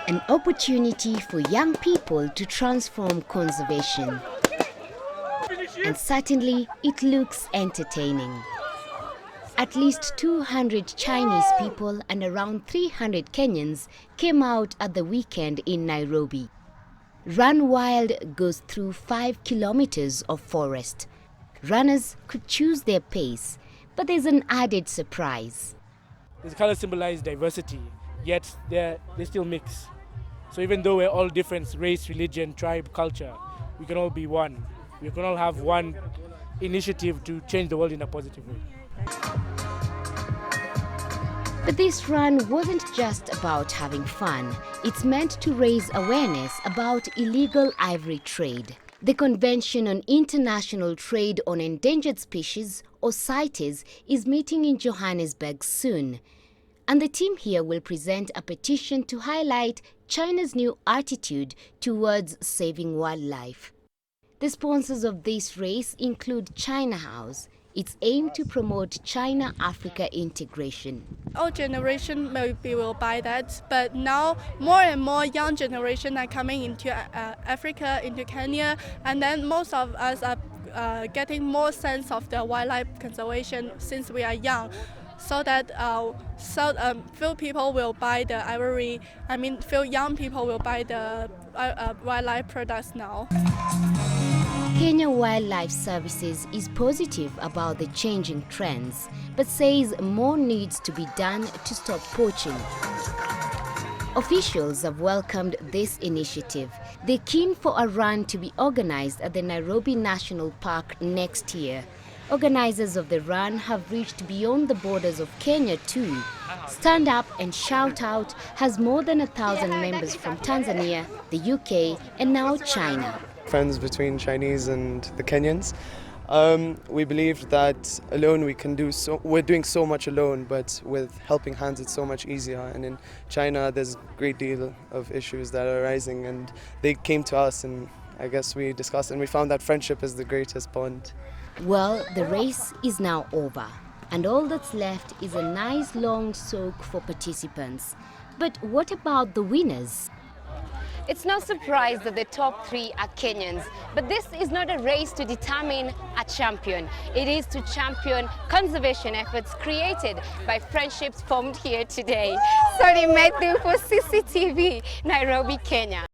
An opportunity for young people to transform conservation. And certainly, it looks entertaining. At least 200 Chinese people and around 300 Kenyans came out at the weekend in Nairobi. Run Wild goes through 5 kilometers of forest. Runners could choose their pace, but there's an added surprise. The colors symbolize diversity, yet they still mix. So even though we're all different, race, religion, tribe, culture, we can all be one. We can all have one initiative to change the world in a positive way. But this run wasn't just about having fun. It's meant to raise awareness about illegal ivory trade. The Convention on International Trade on Endangered Species, or CITES, is meeting in Johannesburg soon. And the team here will present a petition to highlight China's new attitude towards saving wildlife. The sponsors of this race include China House. It's aimed to promote China-Africa integration. Old generation maybe will buy that, but now more and more young generation are coming into Africa, into Kenya, and then most of us are getting more sense of the wildlife conservation since we are young. So that few people will buy the ivory, few young people will buy the wildlife products now. Kenya Wildlife Services is positive about the changing trends, but says more needs to be done to stop poaching. Officials have welcomed this initiative. They're keen for a run to be organized at the Nairobi National Park next year. Organizers of the run have reached beyond the borders of Kenya too. Stand Up and Shout Out has more than 1,000 members from Tanzania, the UK and now China. Friends between Chinese and the Kenyans. We believe that alone we're doing so much alone, but with helping hands it's so much easier. And in China there's a great deal of issues that are arising, and they came to us and I guess we discussed and we found that friendship is the greatest bond. Well, the race is now over, and all that's left is a nice long soak for participants. But what about the winners? It's no surprise that the top 3 are Kenyans, but this is not a race to determine a champion. It is to champion conservation efforts created by friendships formed here today. Soni, Methu for CCTV, Nairobi, Kenya.